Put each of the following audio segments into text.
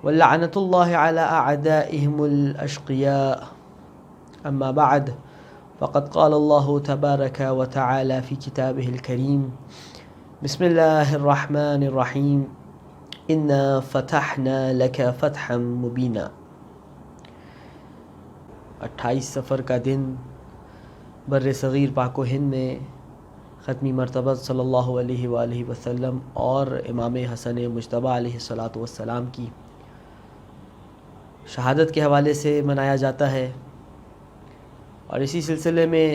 ولعنة الله على أعدائهم الأشقياء. أما بعد، فقد قال الله تبارك وتعالى في كتابه الكريم: بسم الله الرحمن الرحيم، إنا فتحنا لك فتحا مبينا. 28 سفر کا دن بر صغیر پاک و ہند میں ختمی مرتبہ صلی اللہ علیہ وآلہ وسلم اور امام حسن مجتبیٰ علیہ الصلاۃ والسلام کی شہادت کے حوالے سے منایا جاتا ہے، اور اسی سلسلے میں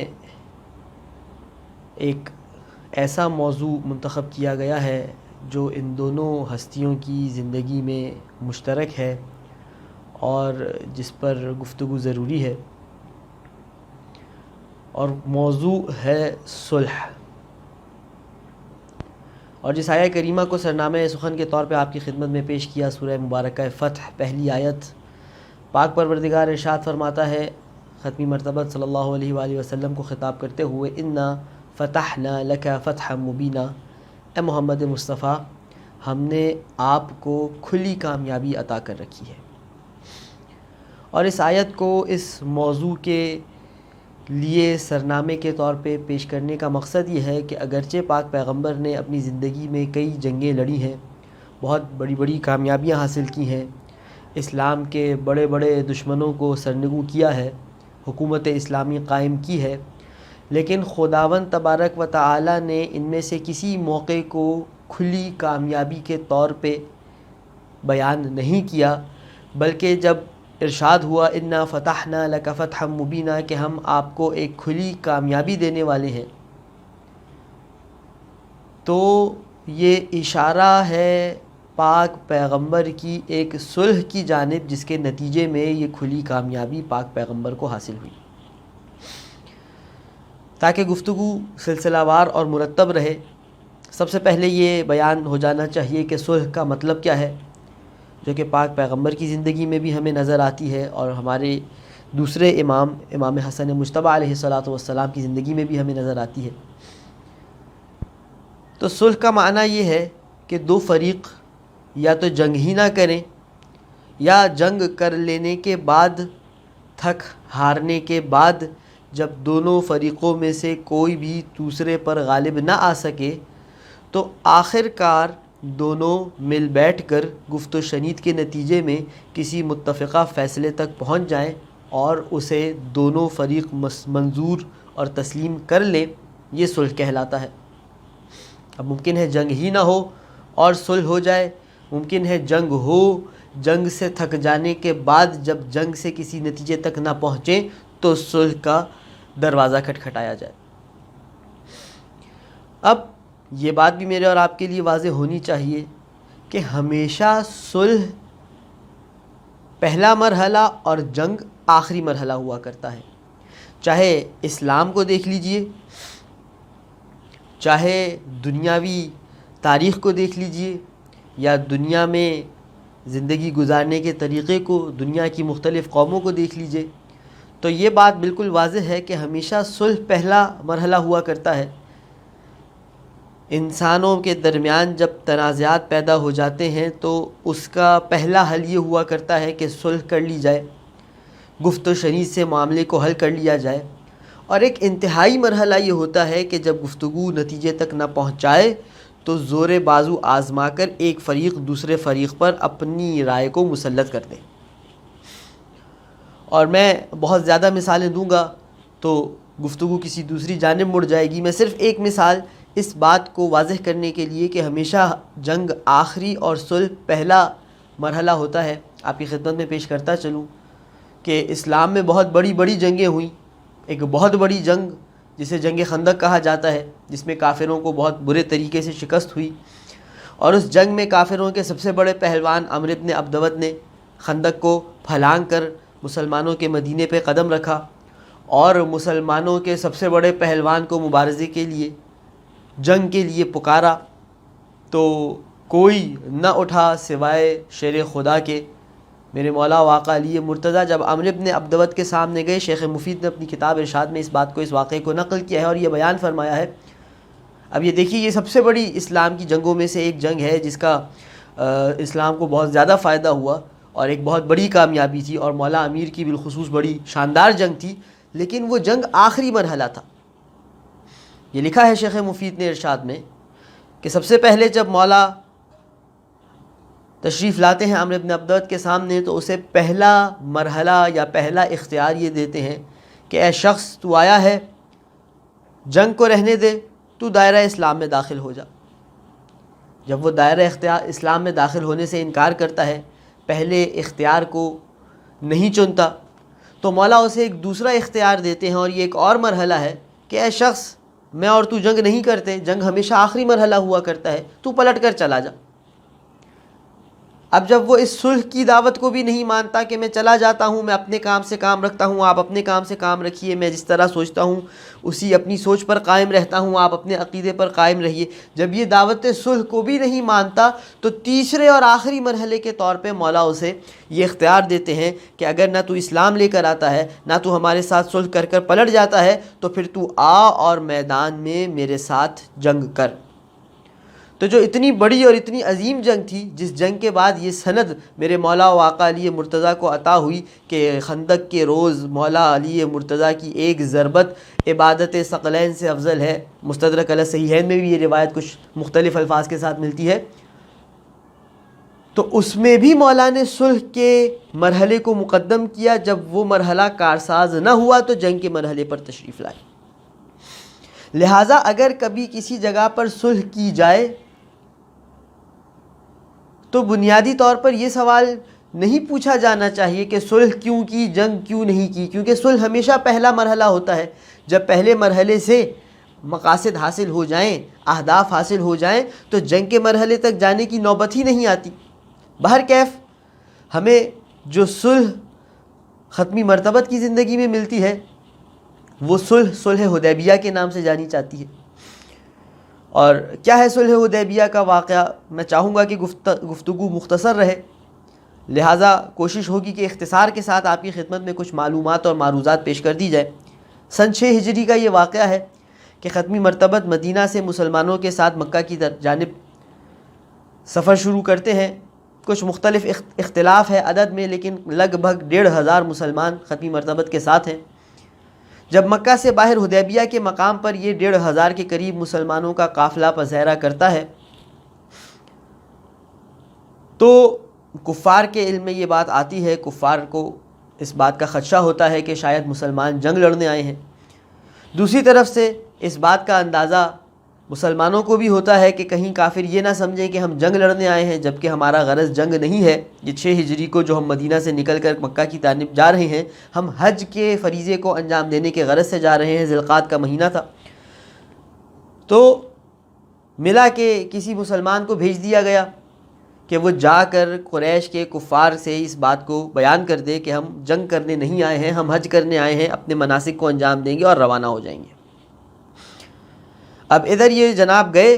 ایک ایسا موضوع منتخب کیا گیا ہے جو ان دونوں ہستیوں کی زندگی میں مشترک ہے اور جس پر گفتگو ضروری ہے، اور موضوع ہے صلح۔ اور جس آیہ کریمہ کو سرنامہ سخن کے طور پہ آپ کی خدمت میں پیش کیا، سورہ مبارکہ فتح، پہلی آیت، پاک پروردگار ارشاد فرماتا ہے ختمی مرتبہ صلی اللہ علیہ وآلہ وسلم کو خطاب کرتے ہوئے: انا فتحنا لک فتحا مبینا، اے محمد مصطفیٰ، ہم نے آپ کو کھلی کامیابی عطا کر رکھی ہے۔ اور اس آیت کو اس موضوع کے لیے سرنامے کے طور پہ پیش کرنے کا مقصد یہ ہے کہ اگرچہ پاک پیغمبر نے اپنی زندگی میں کئی جنگیں لڑی ہیں، بہت بڑی بڑی کامیابیاں حاصل کی ہیں، اسلام کے بڑے بڑے دشمنوں کو سرنگوں کیا ہے، حکومت اسلامی قائم کی ہے، لیکن خداوند تبارک و تعالی نے ان میں سے کسی موقع کو کھلی کامیابی کے طور پہ بیان نہیں کیا، بلکہ جب ارشاد ہوا انا فتحنا لک فتحا مبینا کہ ہم آپ کو ایک کھلی کامیابی دینے والے ہیں، تو یہ اشارہ ہے پاک پیغمبر کی ایک صلح کی جانب، جس کے نتیجے میں یہ کھلی کامیابی پاک پیغمبر کو حاصل ہوئی۔ تاکہ گفتگو سلسلہ وار اور مرتب رہے، سب سے پہلے یہ بیان ہو جانا چاہیے کہ صلح کا مطلب کیا ہے، جو کہ پاک پیغمبر کی زندگی میں بھی ہمیں نظر آتی ہے اور ہمارے دوسرے امام حسن مجتبیٰ علیہ الصلاۃ والسلام کی زندگی میں بھی ہمیں نظر آتی ہے۔ تو صلح کا معنی یہ ہے کہ دو فریق یا تو جنگ ہی نہ کریں، یا جنگ کر لینے کے بعد، تھک ہارنے کے بعد، جب دونوں فریقوں میں سے کوئی بھی دوسرے پر غالب نہ آ سکے تو آخر کار دونوں مل بیٹھ کر گفت و شنید کے نتیجے میں کسی متفقہ فیصلے تک پہنچ جائیں اور اسے دونوں فریق منظور اور تسلیم کر لیں، یہ صلح کہلاتا ہے۔ اب ممکن ہے جنگ ہی نہ ہو اور صلح ہو جائے، ممکن ہے جنگ ہو، جنگ سے تھک جانے کے بعد جب جنگ سے کسی نتیجے تک نہ پہنچیں تو صلح کا دروازہ کھٹکھٹایا جائے۔ اب یہ بات بھی میرے اور آپ کے لیے واضح ہونی چاہیے کہ ہمیشہ صلح پہلا مرحلہ اور جنگ آخری مرحلہ ہوا کرتا ہے۔ چاہے اسلام کو دیکھ لیجئے، چاہے دنیاوی تاریخ کو دیکھ لیجئے، یا دنیا میں زندگی گزارنے کے طریقے کو، دنیا کی مختلف قوموں کو دیکھ لیجئے، تو یہ بات بالکل واضح ہے کہ ہمیشہ صلح پہلا مرحلہ ہوا کرتا ہے۔ انسانوں کے درمیان جب تنازعات پیدا ہو جاتے ہیں تو اس کا پہلا حل یہ ہوا کرتا ہے کہ صلح کر لی جائے، گفت و شنید سے معاملے کو حل کر لیا جائے، اور ایک انتہائی مرحلہ یہ ہوتا ہے کہ جب گفتگو نتیجے تک نہ پہنچائے تو زور بازو آزما کر ایک فریق دوسرے فریق پر اپنی رائے کو مسلط کر دے۔ اور میں بہت زیادہ مثالیں دوں گا تو گفتگو کسی دوسری جانب مڑ جائے گی۔ میں صرف ایک مثال اس بات کو واضح کرنے کے لیے کہ ہمیشہ جنگ آخری اور صلح پہلا مرحلہ ہوتا ہے آپ کی خدمت میں پیش کرتا چلوں کہ اسلام میں بہت بڑی بڑی جنگیں ہوئیں۔ ایک بہت بڑی جنگ جسے جنگ خندق کہا جاتا ہے، جس میں کافروں کو بہت برے طریقے سے شکست ہوئی، اور اس جنگ میں کافروں کے سب سے بڑے پہلوان عمرو بن عبدود نے خندق کو پھلانگ کر مسلمانوں کے مدینے پہ قدم رکھا، اور مسلمانوں کے سب سے بڑے پہلوان کو مبارزے کے لیے، جنگ کے لیے پکارا، تو کوئی نہ اٹھا سوائے شیر خدا کے، میرے مولا و آقا علی مرتضیٰ۔ جب عمرو بن عبدود کے سامنے گئے، شیخ مفید نے اپنی کتاب ارشاد میں اس واقعے کو نقل کیا ہے اور یہ بیان فرمایا ہے۔ اب یہ دیکھیے، یہ سب سے بڑی اسلام کی جنگوں میں سے ایک جنگ ہے جس کا اسلام کو بہت زیادہ فائدہ ہوا، اور ایک بہت بڑی کامیابی تھی، اور مولا امیر کی بالخصوص بڑی شاندار جنگ تھی، لیکن وہ جنگ آخری مرحلہ تھا۔ یہ لکھا ہے شیخ مفید نے ارشاد میں کہ سب سے پہلے جب مولا تشریف لاتے ہیں عمرو بن عبدود کے سامنے، تو اسے پہلا مرحلہ یا پہلا اختیار یہ دیتے ہیں کہ اے شخص، تو آیا ہے، جنگ کو رہنے دے، تو دائرہ اسلام میں داخل ہو جا۔ جب وہ دائرہ اسلام میں داخل ہونے سے انکار کرتا ہے، پہلے اختیار کو نہیں چنتا، تو مولا اسے ایک دوسرا اختیار دیتے ہیں، اور یہ ایک اور مرحلہ ہے کہ اے شخص، میں اور تو جنگ نہیں کرتے، جنگ ہمیشہ آخری مرحلہ ہوا کرتا ہے، تو پلٹ کر چلا جا۔ اب جب وہ اس صلح کی دعوت کو بھی نہیں مانتا کہ میں چلا جاتا ہوں، میں اپنے کام سے کام رکھتا ہوں، آپ اپنے کام سے کام رکھیے، میں جس طرح سوچتا ہوں اسی اپنی سوچ پر قائم رہتا ہوں، آپ اپنے عقیدے پر قائم رہیے، جب یہ دعوت صلح کو بھی نہیں مانتا، تو تیسرے اور آخری مرحلے کے طور پہ مولا اسے یہ اختیار دیتے ہیں کہ اگر نہ تو اسلام لے کر آتا ہے، نہ تو ہمارے ساتھ صلح کر کر پلٹ جاتا ہے، تو پھر تو آ اور میدان میں میرے ساتھ جنگ کر۔ تو جو اتنی بڑی اور اتنی عظیم جنگ تھی، جس جنگ کے بعد یہ سند میرے مولا و آقا علی مرتضیٰ کو عطا ہوئی کہ خندق کے روز مولا علی مرتضیٰ کی ایک ضربت عبادت ثقلین سے افضل ہے۔ مستدرک علی صحیحین میں بھی یہ روایت کچھ مختلف الفاظ کے ساتھ ملتی ہے۔ تو اس میں بھی مولا نے صلح کے مرحلے کو مقدم کیا، جب وہ مرحلہ کارساز نہ ہوا تو جنگ کے مرحلے پر تشریف لائے۔ لہٰذا اگر کبھی کسی جگہ پر صلح کی جائے تو بنیادی طور پر یہ سوال نہیں پوچھا جانا چاہیے کہ صلح کیوں کی، جنگ کیوں نہیں کی، کیونکہ صلح ہمیشہ پہلا مرحلہ ہوتا ہے۔ جب پہلے مرحلے سے مقاصد حاصل ہو جائیں، اہداف حاصل ہو جائیں، تو جنگ کے مرحلے تک جانے کی نوبت ہی نہیں آتی۔ بہرکیف ہمیں جو صلح ختمی مرتبت کی زندگی میں ملتی ہے، وہ صلح حدیبیہ کے نام سے جانی جاتی ہے۔ اور کیا ہے صلح حدیبیہ کا واقعہ؟ میں چاہوں گا کہ گفتگو مختصر رہے، لہٰذا کوشش ہوگی کہ اختصار کے ساتھ آپ کی خدمت میں کچھ معلومات اور معروضات پیش کر دی جائے۔ سن 6 ہجری کا یہ واقعہ ہے کہ ختمی مرتبت مدینہ سے مسلمانوں کے ساتھ مکہ کی جانب سفر شروع کرتے ہیں۔ کچھ مختلف اختلاف ہے عدد میں، لیکن لگ بھگ 1500 مسلمان ختمی مرتبت کے ساتھ ہیں۔ جب مکہ سے باہر حدیبیہ کے مقام پر یہ 1500 کے قریب مسلمانوں کا قافلہ پسیرا کرتا ہے، تو کفار کے علم میں یہ بات آتی ہے، کفار کو اس بات کا خدشہ ہوتا ہے کہ شاید مسلمان جنگ لڑنے آئے ہیں۔ دوسری طرف سے اس بات کا اندازہ مسلمانوں کو بھی ہوتا ہے کہ کہیں کافر یہ نہ سمجھیں کہ ہم جنگ لڑنے آئے ہیں، جبکہ ہمارا غرض جنگ نہیں ہے۔ یہ 6 ہجری کو جو ہم مدینہ سے نکل کر مکہ کی جانب جا رہے ہیں، ہم حج کے فریضے کو انجام دینے کے غرض سے جا رہے ہیں۔ ذی القعدہ کا مہینہ تھا، تو ملا کہ کسی مسلمان کو بھیج دیا گیا کہ وہ جا کر قریش کے کفار سے اس بات کو بیان کر دے کہ ہم جنگ کرنے نہیں آئے ہیں، ہم حج کرنے آئے ہیں، اپنے مناسک کو انجام دیں گے اور روانہ ہو جائیں گے۔ اب ادھر یہ جناب گئے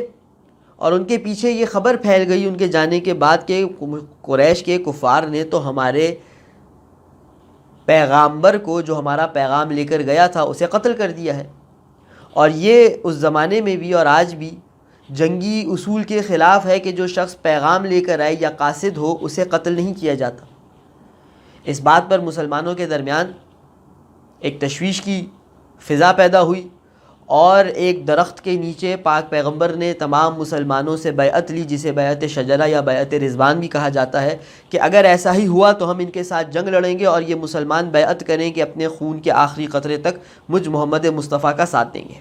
اور ان کے پیچھے یہ خبر پھیل گئی ان کے جانے کے بعد کہ قریش کے کفار نے تو ہمارے پیغامبر کو، جو ہمارا پیغام لے کر گیا تھا، اسے قتل کر دیا ہے۔ اور یہ اس زمانے میں بھی اور آج بھی جنگی اصول کے خلاف ہے کہ جو شخص پیغام لے کر آئے یا قاصد ہو، اسے قتل نہیں کیا جاتا۔ اس بات پر مسلمانوں کے درمیان ایک تشویش کی فضا پیدا ہوئی، اور ایک درخت کے نیچے پاک پیغمبر نے تمام مسلمانوں سے بیعت لی، جسے بیعت شجرہ یا بیعت رضوان بھی کہا جاتا ہے، کہ اگر ایسا ہی ہوا تو ہم ان کے ساتھ جنگ لڑیں گے، اور یہ مسلمان بیعت کریں کہ اپنے خون کے آخری قطرے تک مجھ محمد مصطفیٰ کا ساتھ دیں گے۔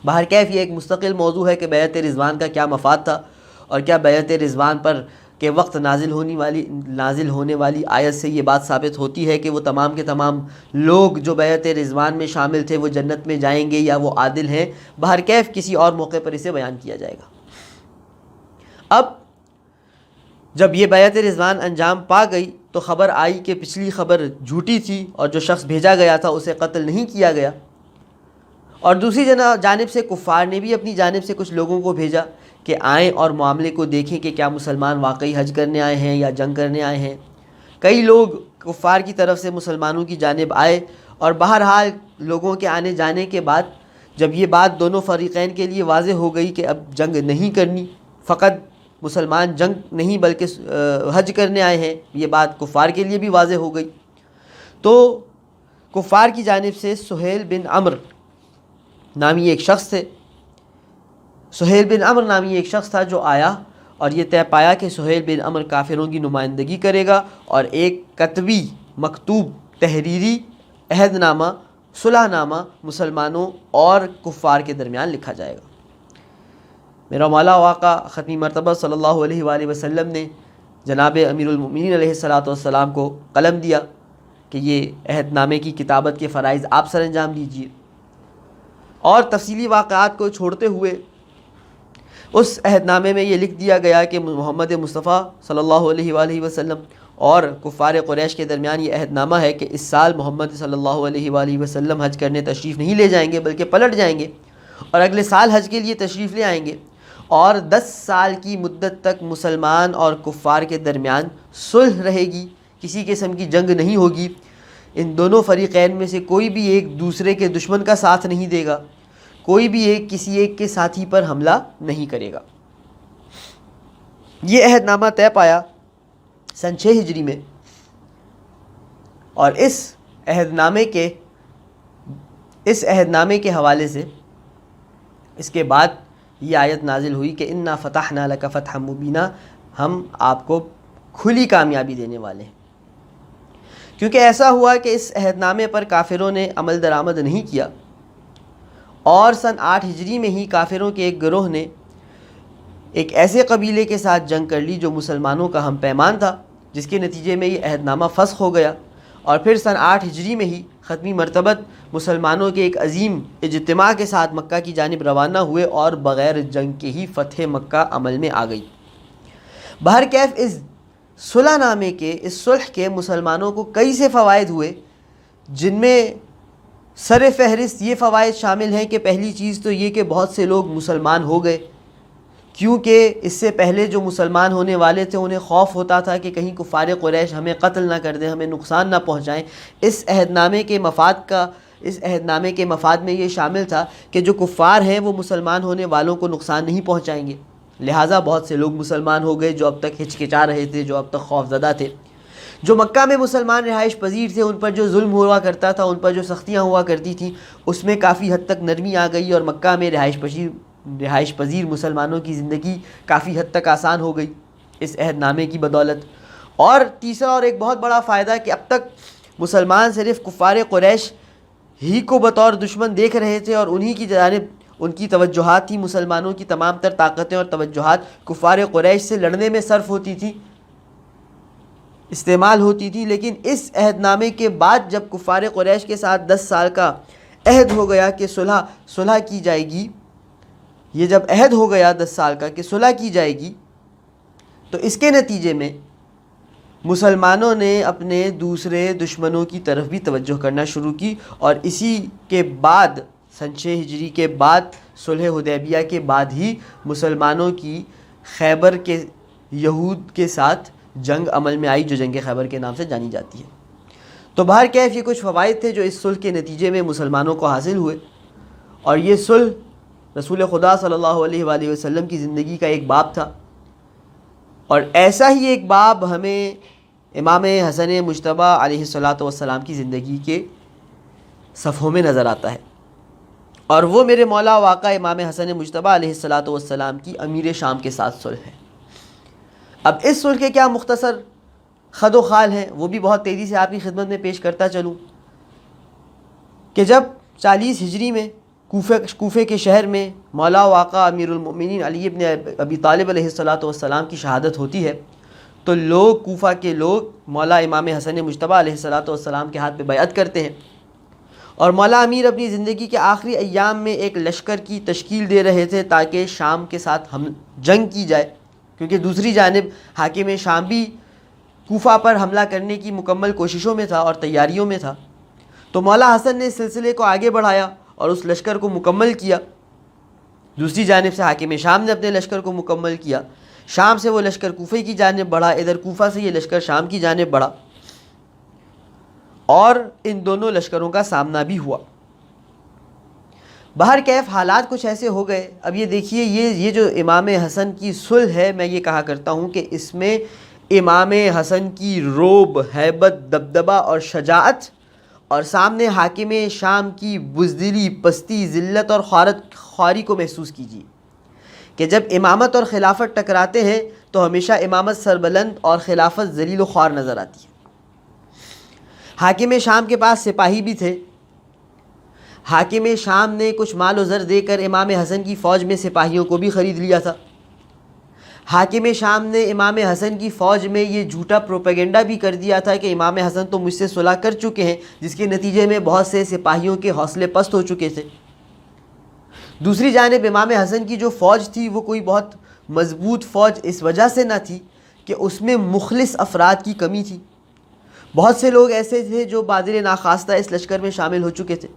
بہرکیف یہ ایک مستقل موضوع ہے کہ بیعت رضوان کا کیا مفاد تھا، اور کیا بیعت رضوان پر کے وقت نازل ہونے والی آیت سے یہ بات ثابت ہوتی ہے کہ وہ تمام کے تمام لوگ جو بیعت رضوان میں شامل تھے وہ جنت میں جائیں گے یا وہ عادل ہیں۔ بہرکیف کسی اور موقع پر اسے بیان کیا جائے گا۔ اب جب یہ بیعت رضوان انجام پا گئی تو خبر آئی کہ پچھلی خبر جھوٹی تھی، اور جو شخص بھیجا گیا تھا اسے قتل نہیں کیا گیا۔ اور دوسری جانب سے کفار نے بھی اپنی جانب سے کچھ لوگوں کو بھیجا کہ آئیں اور معاملے کو دیکھیں کہ کیا مسلمان واقعی حج کرنے آئے ہیں یا جنگ کرنے آئے ہیں۔ کئی لوگ کفار کی طرف سے مسلمانوں کی جانب آئے، اور بہرحال لوگوں کے آنے جانے کے بعد جب یہ بات دونوں فریقین کے لیے واضح ہو گئی کہ اب جنگ نہیں کرنی، فقط مسلمان جنگ نہیں بلکہ حج کرنے آئے ہیں، یہ بات کفار کے لیے بھی واضح ہو گئی۔ تو کفار کی جانب سے سہیل بن عمرو نامی ایک شخص تھے، سہیل بن عمرو نامی ایک شخص تھا جو آیا اور یہ طے پایا کہ سہیل بن عمرو کافروں کی نمائندگی کرے گا اور ایک کتبی مکتوب تحریری عہد نامہ صلح نامہ مسلمانوں اور کفار کے درمیان لکھا جائے گا۔ میرا مولا آقا ختمی مرتبہ صلی اللہ علیہ وآلہ وسلم نے جناب امیر المؤمنین علیہ السلام کو قلم دیا کہ یہ عہد نامے کی کتابت کے فرائض آپ سر انجام دیجیے، اور تفصیلی واقعات کو چھوڑتے ہوئے اس عہد نامے میں یہ لکھ دیا گیا کہ محمد مصطفیٰ صلی اللہ علیہ وآلہ وسلم اور کفار قریش کے درمیان یہ عہد نامہ ہے کہ اس سال محمد صلی اللہ علیہ وآلہ وسلم حج کرنے تشریف نہیں لے جائیں گے بلکہ پلٹ جائیں گے، اور اگلے سال حج کے لیے تشریف لے آئیں گے، اور 10 سال کی مدت تک مسلمان اور کفار کے درمیان صلح رہے گی، کسی قسم کی جنگ نہیں ہوگی، ان دونوں فریقین میں سے کوئی بھی ایک دوسرے کے دشمن کا ساتھ نہیں دے گا، کوئی بھی ایک کسی ایک کے ساتھی پر حملہ نہیں کرے گا۔ یہ عہد نامہ طے پایا سن 6 ہجری میں، اور اس عہد نامے کے حوالے سے اس کے بعد یہ آیت نازل ہوئی کہ انا فتحنا لک فتحا مبینا، ہم آپ کو کھلی کامیابی دینے والے ہیں۔ کیونکہ ایسا ہوا کہ اس عہد نامے پر کافروں نے عمل درآمد نہیں کیا، اور سن 8 ہجری میں ہی کافروں کے ایک گروہ نے ایک ایسے قبیلے کے ساتھ جنگ کر لی جو مسلمانوں کا ہم پیمان تھا، جس کے نتیجے میں یہ عہد نامہ فسخ ہو گیا، اور پھر سن 8 ہجری میں ہی ختمی مرتبت مسلمانوں کے ایک عظیم اجتماع کے ساتھ مکہ کی جانب روانہ ہوئے، اور بغیر جنگ کے ہی فتح مکہ عمل میں آ گئی۔ بہرکیف اس صلح نامے کے، اس صلح کے مسلمانوں کو کئی سے فوائد ہوئے، جن میں سر فہرست یہ فوائد شامل ہیں کہ پہلی چیز تو یہ کہ بہت سے لوگ مسلمان ہو گئے، کیونکہ اس سے پہلے جو مسلمان ہونے والے تھے انہیں خوف ہوتا تھا کہ کہیں کفار قریش ہمیں قتل نہ کر دیں، ہمیں نقصان نہ پہنچائیں۔ اس عہد نامے کے مفاد میں یہ شامل تھا کہ جو کفار ہیں وہ مسلمان ہونے والوں کو نقصان نہیں پہنچائیں گے، لہٰذا بہت سے لوگ مسلمان ہو گئے جو اب تک ہچکچا رہے تھے، جو اب تک خوف زدہ تھے۔ جو مکہ میں مسلمان رہائش پذیر تھے، ان پر جو ظلم ہوا کرتا تھا، ان پر جو سختیاں ہوا کرتی تھیں، اس میں کافی حد تک نرمی آ گئی، اور مکہ میں رہائش پذیر مسلمانوں کی زندگی کافی حد تک آسان ہو گئی اس عہد نامے کی بدولت۔ اور تیسرا اور ایک بہت بڑا فائدہ کہ اب تک مسلمان صرف کفار قریش ہی کو بطور دشمن دیکھ رہے تھے، اور انہی کی جانب ان کی توجہات تھی، مسلمانوں کی تمام تر طاقتیں اور توجہات کفار قریش سے لڑنے میں صرف ہوتی تھی، استعمال ہوتی تھی۔ لیکن اس عہد نامے کے بعد جب کفار قریش کے ساتھ 10 سال کا عہد ہو گیا کہ صلح کی جائے گی، یہ جب عہد ہو گیا 10 سال کا کہ صلح کی جائے گی، تو اس کے نتیجے میں مسلمانوں نے اپنے دوسرے دشمنوں کی طرف بھی توجہ کرنا شروع کی، اور اسی کے بعد سن 6 ہجری کے بعد صلح حدیبیہ کے بعد ہی مسلمانوں کی خیبر کے یہود کے ساتھ جنگ عمل میں آئی، جو جنگ خیبر کے نام سے جانی جاتی ہے۔ تو بہرکیف یہ کچھ فوائد تھے جو اس صلح کے نتیجے میں مسلمانوں کو حاصل ہوئے، اور یہ صلح رسول خدا صلی اللہ علیہ وآلہ وسلم کی زندگی کا ایک باب تھا، اور ایسا ہی ایک باب ہمیں امام حسن مجتبی علیہ السلام کی زندگی کے صفحوں میں نظر آتا ہے، اور وہ میرے مولا واقع امام حسن مجتبی علیہ السلام کی امیر شام کے ساتھ صلح ہے۔ اب اس صلح کے کیا مختصر خد و خال ہیں، وہ بھی بہت تیزی سے آپ کی خدمت میں پیش کرتا چلوں کہ جب 40 ہجری میں کوفے کے شہر میں مولا واقع امیر المؤمنین علی ابن ابی طالب علیہ السلام کی شہادت ہوتی ہے، تو کوفہ کے لوگ مولا امام حسن مجتبی علیہ السلام کے ہاتھ پہ بیعت کرتے ہیں، اور مولا امیر اپنی زندگی کے آخری ایام میں ایک لشکر کی تشکیل دے رہے تھے تاکہ شام کے ساتھ جنگ کی جائے، کیونکہ دوسری جانب حاکم شام بھی کوفہ پر حملہ کرنے کی مکمل کوششوں میں تھا اور تیاریوں میں تھا۔ تو مولا حسن نے اس سلسلے کو آگے بڑھایا اور اس لشکر کو مکمل کیا، دوسری جانب سے حاکم شام نے اپنے لشکر کو مکمل کیا، شام سے وہ لشکر کوفے کی جانب بڑھا، ادھر کوفہ سے یہ لشکر شام کی جانب بڑھا، اور ان دونوں لشکروں کا سامنا بھی ہوا۔ بہرکیف حالات کچھ ایسے ہو گئے. اب یہ دیکھیے یہ جو امام حسن کی صلح ہے، میں یہ کہا کرتا ہوں کہ اس میں امام حسن کی رعب، ہیبت، دبدبہ اور شجاعت، اور سامنے حاکم شام کی بزدلی، پستی، ذلت اور خواری کو محسوس کیجیے کہ جب امامت اور خلافت ٹکراتے ہیں تو ہمیشہ امامت سربلند اور خلافت ذلیل و خوار نظر آتی ہے. حاکم شام کے پاس سپاہی بھی تھے. حاکم شام نے کچھ مال و زر دے کر امام حسن کی فوج میں سپاہیوں کو بھی خرید لیا تھا. حاکم شام نے امام حسن کی فوج میں یہ جھوٹا پروپیگنڈا بھی کر دیا تھا کہ امام حسن تو مجھ سے صلح کر چکے ہیں، جس کے نتیجے میں بہت سے سپاہیوں کے حوصلے پست ہو چکے تھے. دوسری جانب امام حسن کی جو فوج تھی وہ کوئی بہت مضبوط فوج اس وجہ سے نہ تھی کہ اس میں مخلص افراد کی کمی تھی. بہت سے لوگ ایسے تھے جو بادر ناخواستہ اس لشکر میں شامل ہو چکے تھے.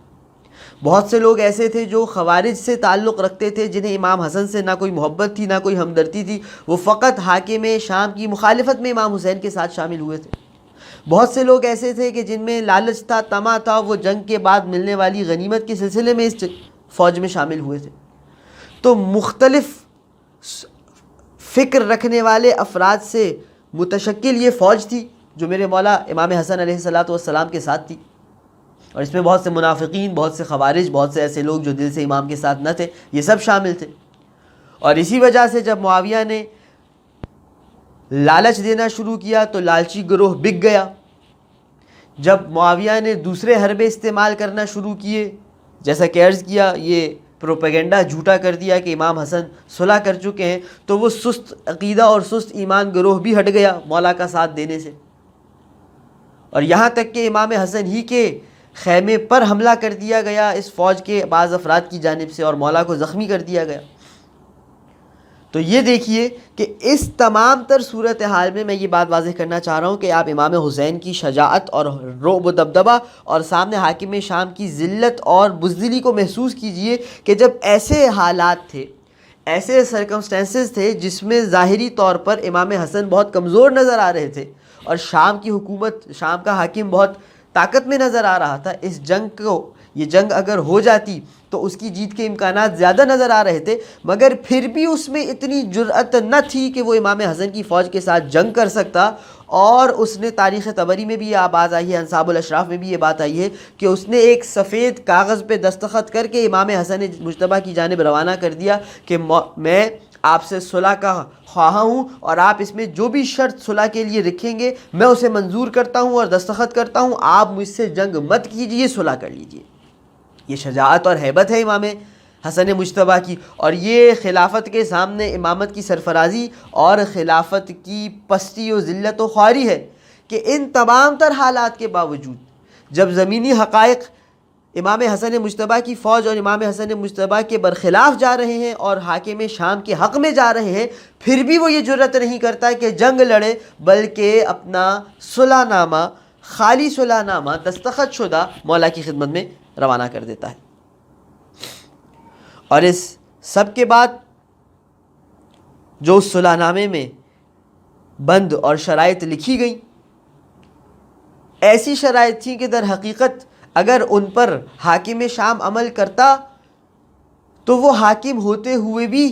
بہت سے لوگ ایسے تھے جو خوارج سے تعلق رکھتے تھے، جنہیں امام حسن سے نہ کوئی محبت تھی نہ کوئی ہمدردی تھی. وہ فقط حاکم شام کی مخالفت میں امام حسین کے ساتھ شامل ہوئے تھے. بہت سے لوگ ایسے تھے کہ جن میں لالچ تھا، طمع تھا، وہ جنگ کے بعد ملنے والی غنیمت کے سلسلے میں اس فوج میں شامل ہوئے تھے. تو مختلف فکر رکھنے والے افراد سے متشکل یہ فوج تھی جو میرے مولا امام حسن علیہ السلام کے ساتھ تھی. اور اس میں بہت سے منافقین، بہت سے خوارج، بہت سے ایسے لوگ جو دل سے امام کے ساتھ نہ تھے، یہ سب شامل تھے. اور اسی وجہ سے جب معاویہ نے لالچ دینا شروع کیا تو لالچی گروہ بک گیا. جب معاویہ نے دوسرے حربے استعمال کرنا شروع کیے، جیسا کہ عرض کیا، یہ پروپیگنڈا جھوٹا کر دیا کہ امام حسن صلح کر چکے ہیں، تو وہ سست عقیدہ اور سست ایمان گروہ بھی ہٹ گیا مولا کا ساتھ دینے سے. اور یہاں تک کہ امام حسن ہی کے خیمے پر حملہ کر دیا گیا اس فوج کے بعض افراد کی جانب سے، اور مولا کو زخمی کر دیا گیا. تو یہ دیکھیے کہ اس تمام تر صورتحال میں میں یہ بات واضح کرنا چاہ رہا ہوں کہ آپ امام حسین کی شجاعت اور رعب و دبدبہ اور سامنے حاکم شام کی ذلت اور بزدلی کو محسوس کیجئے کہ جب ایسے حالات تھے، ایسے سرکمسٹینسز تھے جس میں ظاہری طور پر امام حسن بہت کمزور نظر آ رہے تھے اور شام کی حکومت، شام کا حاکم بہت طاقت میں نظر آ رہا تھا. اس یہ جنگ اگر ہو جاتی تو اس کی جیت کے امکانات زیادہ نظر آ رہے تھے، مگر پھر بھی اس میں اتنی جرأت نہ تھی کہ وہ امام حسن کی فوج کے ساتھ جنگ کر سکتا. اور اس نے تاریخ طبری میں بھی یہ بات آئی ہے، انصاب الاشراف میں بھی یہ بات آئی ہے کہ اس نے ایک سفید کاغذ پہ دستخط کر کے امام حسن مجتبیٰ کی جانب روانہ کر دیا کہ میں آپ سے صلح کا خواہاں ہوں، اور آپ اس میں جو بھی شرط صلح کے لیے رکھیں گے میں اسے منظور کرتا ہوں اور دستخط کرتا ہوں. آپ مجھ سے جنگ مت کیجئے، صلح کر لیجئے. یہ شجاعت اور ہیبت ہے امام حسن مجتبیٰ کی، اور یہ خلافت کے سامنے امامت کی سرفرازی اور خلافت کی پستی و ذلت و خواری ہے کہ ان تمام تر حالات کے باوجود جب زمینی حقائق امام حسن مجتبیٰ کی فوج اور امام حسن مجتبیٰ کے برخلاف جا رہے ہیں اور حاکم شام کے حق میں جا رہے ہیں، پھر بھی وہ یہ جرأت نہیں کرتا کہ جنگ لڑے، بلکہ اپنا صلح نامہ، خالی صلح نامہ دستخط شدہ مولا کی خدمت میں روانہ کر دیتا ہے. اور اس سب کے بعد جو اس صلح نامے میں بند اور شرائط لکھی گئیں، ایسی شرائط تھیں کہ در حقیقت اگر ان پر حاکم شام عمل کرتا تو وہ حاکم ہوتے ہوئے بھی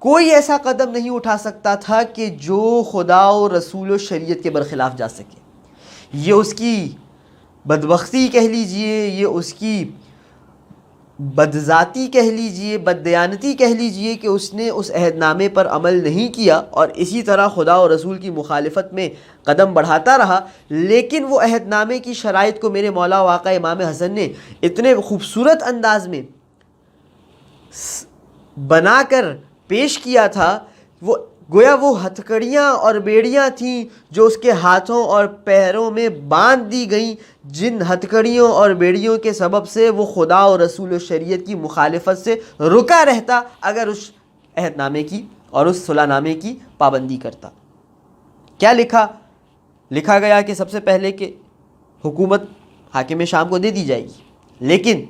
کوئی ایسا قدم نہیں اٹھا سکتا تھا کہ جو خدا و رسول و شریعت کے برخلاف جا سکے. یہ اس کی بدبختی کہہ لیجئے، یہ اس کی بدذاتی کہہ لیجئے، بددیانتی کہہ لیجئے کہ اس نے اس عہد نامے پر عمل نہیں کیا اور اسی طرح خدا و رسول کی مخالفت میں قدم بڑھاتا رہا. لیکن وہ عہد نامے کی شرائط کو میرے مولا واقع امام حسن نے اتنے خوبصورت انداز میں بنا کر پیش کیا تھا، وہ گویا وہ ہتھکڑیاں اور بیڑیاں تھیں جو اس کے ہاتھوں اور پیروں میں باندھ دی گئیں، جن ہتھکڑیوں اور بیڑیوں کے سبب سے وہ خدا و رسول و شریعت کی مخالفت سے رکا رہتا اگر اس عہد نامے کی اور اس صلح نامے کی پابندی کرتا. کیا لکھا گیا کہ سب سے پہلے کہ حکومت حاکم شام کو دے دی جائے گی، لیکن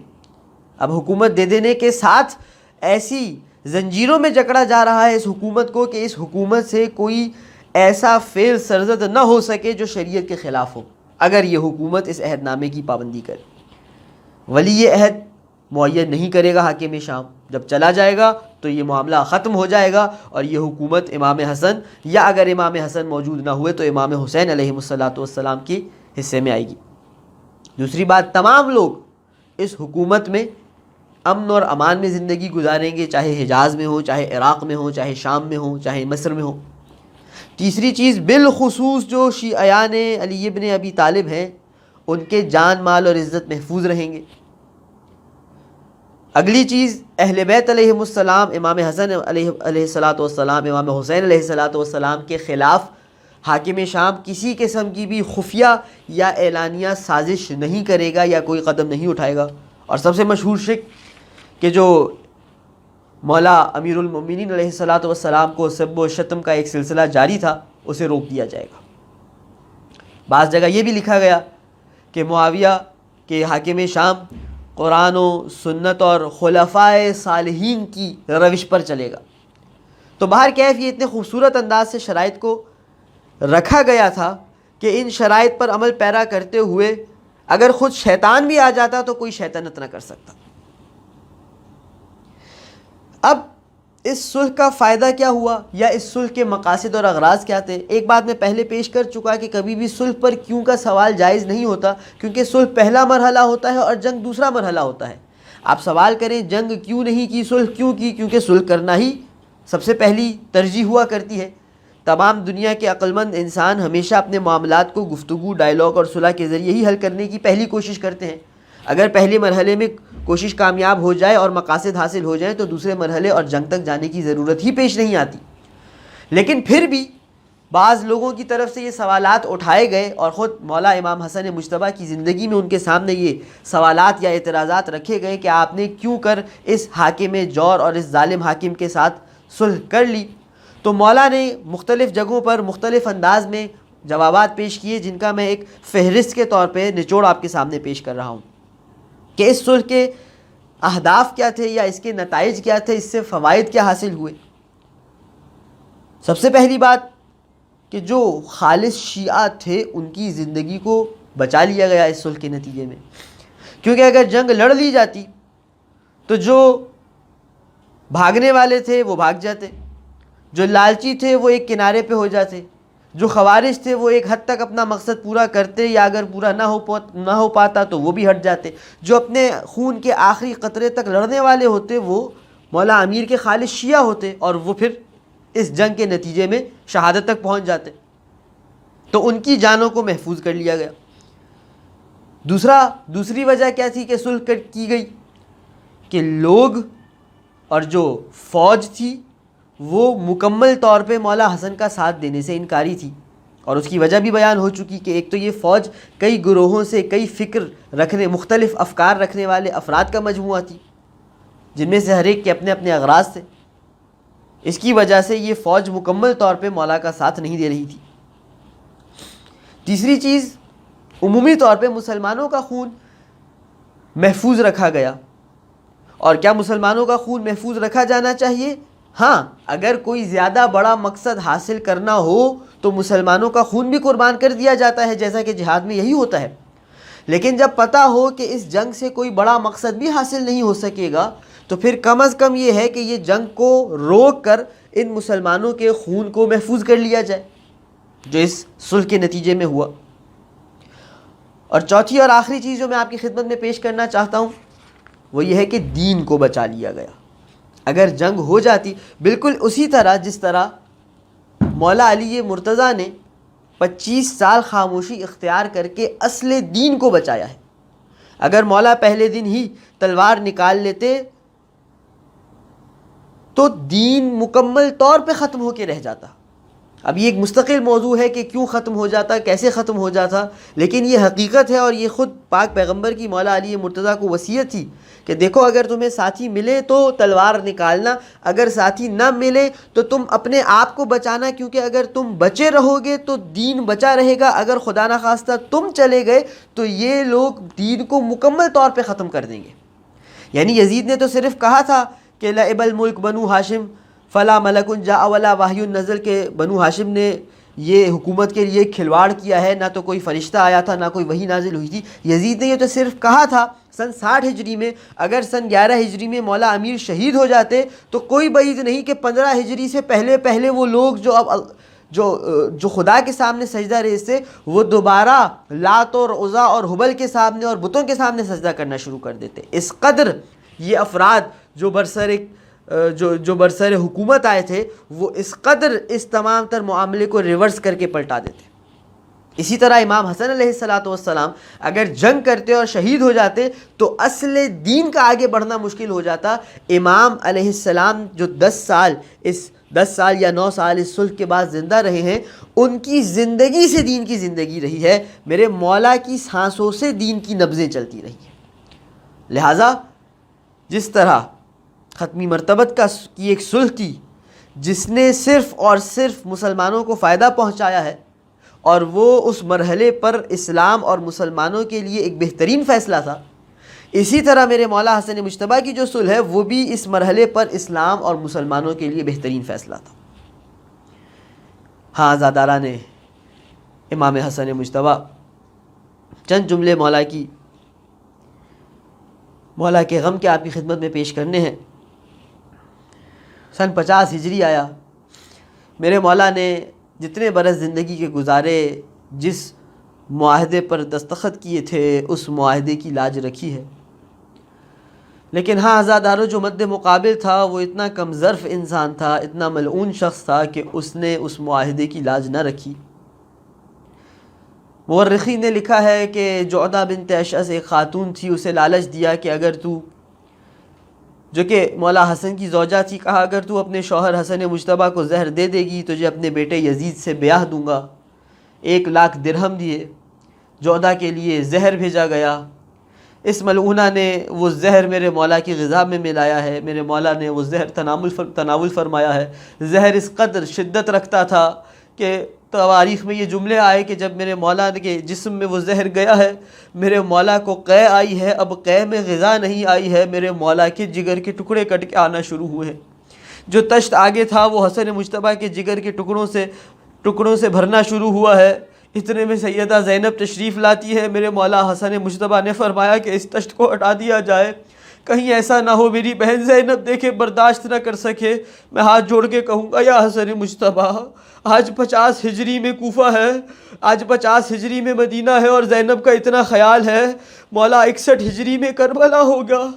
اب حکومت دے دینے کے ساتھ ایسی زنجیروں میں جکڑا جا رہا ہے اس حکومت کو کہ اس حکومت سے کوئی ایسا فعل سرزد نہ ہو سکے جو شریعت کے خلاف ہو اگر یہ حکومت اس عہد نامے کی پابندی کرے. ولی عہد معین نہیں کرے گا حاکم شام. جب چلا جائے گا تو یہ معاملہ ختم ہو جائے گا اور یہ حکومت امام حسن یا اگر امام حسن موجود نہ ہوئے تو امام حسین علیہ السلام کے حصے میں آئے گی. دوسری بات، تمام لوگ اس حکومت میں امن اور امان میں زندگی گزاریں گے، چاہے حجاز میں ہوں، چاہے عراق میں ہوں، چاہے شام میں ہوں، چاہے مصر میں ہوں. تیسری چیز، بالخصوص جو شیعیان علی ابن ابی طالب ہیں ان کے جان مال اور عزت محفوظ رہیں گے. اگلی چیز، اہل بیت علیہم السلام، امام حسن علیہ السلام، امام حسین علیہ السلام کے خلاف حاکم شام کسی قسم کی بھی خفیہ یا اعلانیہ سازش نہیں کرے گا یا کوئی قدم نہیں اٹھائے گا. اور سب سے مشہور شک کہ جو مولا امیر المؤمنین علیہ السلام کو سب و شتم کا ایک سلسلہ جاری تھا، اسے روک دیا جائے گا. بعض جگہ یہ بھی لکھا گیا کہ معاویہ کے حاکم شام قرآن و سنت اور خلفائے صالحین کی روش پر چلے گا. تو بہرکیف یہ اتنے خوبصورت انداز سے شرائط کو رکھا گیا تھا کہ ان شرائط پر عمل پیرا کرتے ہوئے اگر خود شیطان بھی آ جاتا تو کوئی شیطنت نہ کر سکتا. اب اس صلح کا فائدہ کیا ہوا یا اس صلح کے مقاصد اور اغراض کیا تھے؟ ایک بات میں پہلے پیش کر چکا کہ کبھی بھی صلح پر کیوں کا سوال جائز نہیں ہوتا، کیونکہ صلح پہلا مرحلہ ہوتا ہے اور جنگ دوسرا مرحلہ ہوتا ہے. آپ سوال کریں جنگ کیوں نہیں کی، صلح کیوں کی؟ کیونکہ صلح کرنا ہی سب سے پہلی ترجیح ہوا کرتی ہے. تمام دنیا کے عقل مند انسان ہمیشہ اپنے معاملات کو گفتگو، ڈائلاگ اور صلح کے ذریعے ہی حل کرنے کی پہلی کوشش کرتے ہیں. اگر پہلے مرحلے میں کوشش کامیاب ہو جائے اور مقاصد حاصل ہو جائیں تو دوسرے مرحلے اور جنگ تک جانے کی ضرورت ہی پیش نہیں آتی. لیکن پھر بھی بعض لوگوں کی طرف سے یہ سوالات اٹھائے گئے اور خود مولا امام حسن مجتبیٰ کی زندگی میں ان کے سامنے یہ سوالات یا اعتراضات رکھے گئے کہ آپ نے کیوں کر اس حاکم جور اور اس ظالم حاکم کے ساتھ صلح کر لی. تو مولا نے مختلف جگہوں پر مختلف انداز میں جوابات پیش کیے، جن کا میں ایک فہرست کے طور پہ نچوڑ آپ کے سامنے پیش کر رہا ہوں کہ اس صلح کے اہداف کیا تھے یا اس کے نتائج کیا تھے، اس سے فوائد کیا حاصل ہوئے. سب سے پہلی بات کہ جو خالص شیعہ تھے ان کی زندگی کو بچا لیا گیا اس صلح کے نتیجے میں، کیونکہ اگر جنگ لڑ لی جاتی تو جو بھاگنے والے تھے وہ بھاگ جاتے، جو لالچی تھے وہ ایک کنارے پہ ہو جاتے، جو خوارج تھے وہ ایک حد تک اپنا مقصد پورا کرتے یا اگر پورا نہ ہو پاتا تو وہ بھی ہٹ جاتے. جو اپنے خون کے آخری قطرے تک لڑنے والے ہوتے وہ مولا امیر کے خالص شیعہ ہوتے اور وہ پھر اس جنگ کے نتیجے میں شہادت تک پہنچ جاتے. تو ان کی جانوں کو محفوظ کر لیا گیا. دوسری وجہ کیا تھی کہ صلح کی گئی؟ کہ لوگ اور جو فوج تھی وہ مکمل طور پہ مولا حسن کا ساتھ دینے سے انکاری تھی، اور اس کی وجہ بھی بیان ہو چکی کہ ایک تو یہ فوج کئی گروہوں سے، کئی مختلف افکار رکھنے والے افراد کا مجموعہ تھی، جن میں سے ہر ایک کے اپنے اپنے اغراض تھے. اس کی وجہ سے یہ فوج مکمل طور پہ مولا کا ساتھ نہیں دے رہی تھی. تیسری چیز، عمومی طور پہ مسلمانوں کا خون محفوظ رکھا گیا. اور کیا مسلمانوں کا خون محفوظ رکھا جانا چاہیے؟ ہاں، اگر کوئی زیادہ بڑا مقصد حاصل کرنا ہو تو مسلمانوں کا خون بھی قربان کر دیا جاتا ہے، جیسا کہ جہاد میں یہی ہوتا ہے. لیکن جب پتہ ہو کہ اس جنگ سے کوئی بڑا مقصد بھی حاصل نہیں ہو سکے گا تو پھر کم از کم یہ ہے کہ یہ جنگ کو روک کر ان مسلمانوں کے خون کو محفوظ کر لیا جائے، جو اس صلح کے نتیجے میں ہوا. اور چوتھی اور آخری چیز جو میں آپ کی خدمت میں پیش کرنا چاہتا ہوں وہ یہ ہے کہ دین کو بچا لیا گیا. اگر جنگ ہو جاتی بالکل اسی طرح جس طرح مولا علی مرتضیٰ نے 25 سال خاموشی اختیار کر کے اصل دین کو بچایا ہے. اگر مولا پہلے دن ہی تلوار نکال لیتے تو دین مکمل طور پہ ختم ہو کے رہ جاتا. اب یہ ایک مستقل موضوع ہے کہ کیوں ختم ہو جاتا، کیسے ختم ہو جاتا، لیکن یہ حقیقت ہے اور یہ خود پاک پیغمبر کی مولا علی مرتضیٰ کو وصیت تھی کہ دیکھو اگر تمہیں ساتھی ملے تو تلوار نکالنا، اگر ساتھی نہ ملے تو تم اپنے آپ کو بچانا، کیونکہ اگر تم بچے رہو گے تو دین بچا رہے گا. اگر خدا نخواستہ تم چلے گئے تو یہ لوگ دین کو مکمل طور پہ ختم کر دیں گے. یعنی یزید نے تو صرف کہا تھا کہ لعب الملک بنو ہاشم فلا ملک جاء ولا وحی نزل، کے بنو ہاشم نے یہ حکومت کے لیے کھلواڑ کیا ہے، نہ تو کوئی فرشتہ آیا تھا، نہ کوئی وحی نازل ہوئی تھی. یزید نے یہ تو صرف کہا تھا سن 60 ہجری میں. اگر سن 11 ہجری میں مولا امیر شہید ہو جاتے تو کوئی بعید نہیں کہ 15 ہجری سے پہلے وہ لوگ جو خدا کے سامنے سجدہ ریز تھے وہ دوبارہ لات اور عزا اور حبل کے سامنے اور بتوں کے سامنے سجدہ کرنا شروع کر دیتے. اس قدر یہ افراد جو برسر حکومت آئے تھے وہ اس قدر اس تمام تر معاملے کو ریورس کر کے پلٹا دیتے. اسی طرح امام حسن علیہ السلام اگر جنگ کرتے اور شہید ہو جاتے تو اصل دین کا آگے بڑھنا مشکل ہو جاتا. امام علیہ السلام جو 10 سال یا 9 سال اس صلح کے بعد زندہ رہے ہیں، ان کی زندگی سے دین کی زندگی رہی ہے. میرے مولا کی سانسوں سے دین کی نبضیں چلتی رہی ہیں. لہٰذا جس طرح ختمی مرتبت کی ایک صلح تھی جس نے صرف اور صرف مسلمانوں کو فائدہ پہنچایا ہے اور وہ اس مرحلے پر اسلام اور مسلمانوں کے لیے ایک بہترین فیصلہ تھا، اسی طرح میرے مولا حسن مجتبیٰ کی جو صلح ہے وہ بھی اس مرحلے پر اسلام اور مسلمانوں کے لیے بہترین فیصلہ تھا. ہاں عزاداران امام حسن مجتبیٰ، چند جملے مولا کے غم کے آپ کی خدمت میں پیش کرنے ہیں. سن 50 ہجری آیا. میرے مولا نے جتنے برس زندگی کے گزارے جس معاہدے پر دستخط کیے تھے اس معاہدے کی لاج رکھی ہے، لیکن ہاں عزادارو جو مد مقابل تھا وہ اتنا کم ظرف انسان تھا، اتنا ملعون شخص تھا کہ اس نے اس معاہدے کی لاج نہ رکھی. مورخین نے لکھا ہے کہ جعدہ بنت اشعث ایک خاتون تھی، اسے لالچ دیا کہ اگر تو، جو کہ مولا حسن کی زوجہ تھی، کہا اگر تو اپنے شوہر حسن مجتبیٰ کو زہر دے دے گی تجھے اپنے بیٹے یزید سے بیاہ دوں گا. 1 لاکھ درہم دیے. جعدہ کے لیے زہر بھیجا گیا. اس ملعونہ نے وہ زہر میرے مولا کی غذا میں ملایا ہے. میرے مولا نے وہ زہر تناول فرمایا ہے. زہر اس قدر شدت رکھتا تھا کہ تواریخ میں یہ جملے آئے کہ جب میرے مولا کے جسم میں وہ زہر گیا ہے میرے مولا کو قے آئی ہے. اب قے میں غذا نہیں آئی ہے، میرے مولا کے جگر کے ٹکڑے کٹ کے آنا شروع ہوئے ہیں. جو تشت آگے تھا وہ حسن مجتبیٰ کے جگر کے ٹکڑوں سے بھرنا شروع ہوا ہے. اتنے میں سیدہ زینب تشریف لاتی ہے. میرے مولا حسن مجتبیٰ نے فرمایا کہ اس تشت کو ہٹا دیا جائے، کہیں ایسا نہ ہو میری بہن زینب دیکھے برداشت نہ کر سکے. میں ہاتھ جوڑ کے کہوں گا یا حسن مجتبیٰ، آج 50 ہجری میں کوفہ ہے، آج 50 ہجری میں مدینہ ہے اور زینب کا اتنا خیال ہے. مولا 61 ہجری میں کربلا ہوگا.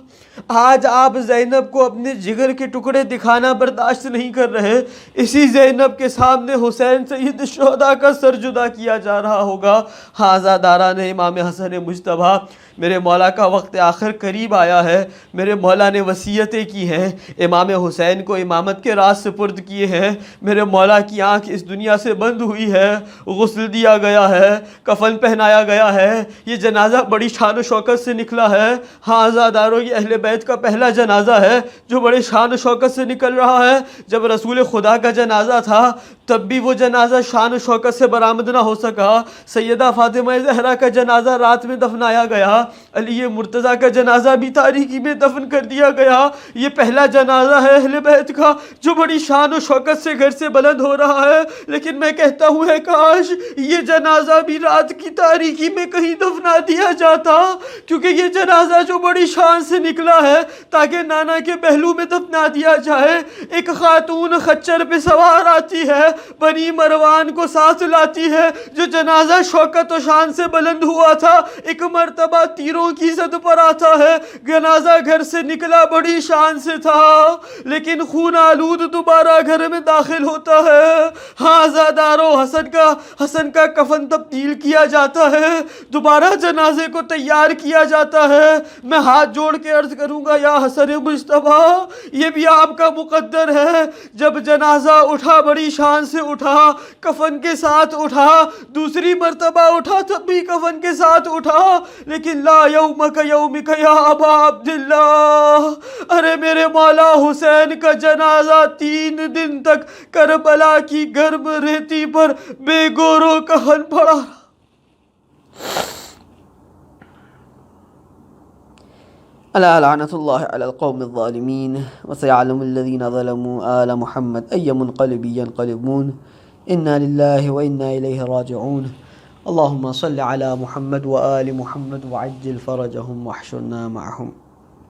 آج آپ زینب کو اپنے جگر کے ٹکڑے دکھانا برداشت نہیں کر رہے. اسی زینب کے سامنے حسین سید الشہداء کا سر جدا کیا جا رہا ہوگا. ہاں عزاداران امام حسن مجتبیٰ، میرے مولا کا وقت آخر قریب آیا ہے. میرے مولا نے وصیتیں کی ہیں، امام حسین کو امامت کے راز سپرد کیے ہیں. میرے مولا کی آنکھ اس دنیا سے بند ہوئی ہے، غسل دیا گیا ہے، کفن پہنایا گیا ہے. یہ جنازہ بڑی شان و شوکت سے نکلا ہے. ہاں عزادارو، یہ اہل بیت کا پہلا جنازہ ہے جو بڑے شان و شوکت سے نکل رہا ہے. جب رسول خدا کا جنازہ تھا تب بھی وہ جنازہ شان و شوکت سے برآمد نہ ہو سکا. سیدہ فاطمہ زہرا کا جنازہ رات میں دفنایا گیا. علی مرتضیٰ کا جنازہ بھی تاریکی میں دفن کر دیا گیا. یہ پہلا جنازہ ہے اہل بیت کا جو بڑی شان و شوکت سے گھر سے بلند ہو رہا ہے. لیکن میں کہتا ہوں ہے کاش یہ جنازہ بھی رات کی تاریکی میں کہیں دفنا دیا جاتا، کیونکہ یہ جنازہ جو بڑی شان سے نکلا ہے تاکہ نانا کے پہلو میں دفنا دیا جائے. ایک خاتون خچر پہ سوار آتی ہے، بنی مروان کو ساتھ لاتی ہے. جو جنازہ شوکت و شان سے بلند ہوا تھا ایک مرتبہ تیروں کی زد پر آتا ہے. جنازہ گھر سے نکلا بڑی شان سے تھا لیکن خون آلود دوبارہ گھر میں داخل ہوتا ہے. ہاں عزادارو، حسن کا کفن تبدیل کیا جاتا ہے، دوبارہ جنازے کو تیار کیا جاتا ہے. میں ہاتھ جوڑ کے عرض کروں گا یا حسن مجتبیٰ، یہ بھی آپ کا مقدر ہے. جب جنازہ اٹھا بڑی شان سے اٹھا، کفن کے ساتھ اٹھا، دوسری مرتبہ اٹھا تب بھی کفن کے ساتھ اٹھا. لیکن لا یومک یومک یا ابا عبداللہ، ارے میرے مولا حسین کا جنازہ 3 دن تک کربلا کی گرم ریتی پر بے گورو کفن پڑا. الا لعنت اللہ علی القوم الظالمین وسيعلم الذین ظلموا آل محمد ای منقلب ینقلبون. انا للہ و انا الیہ راجعون. اللہم صل علی محمد و آل محمد وعجل فرجہم واحشرنا معہم.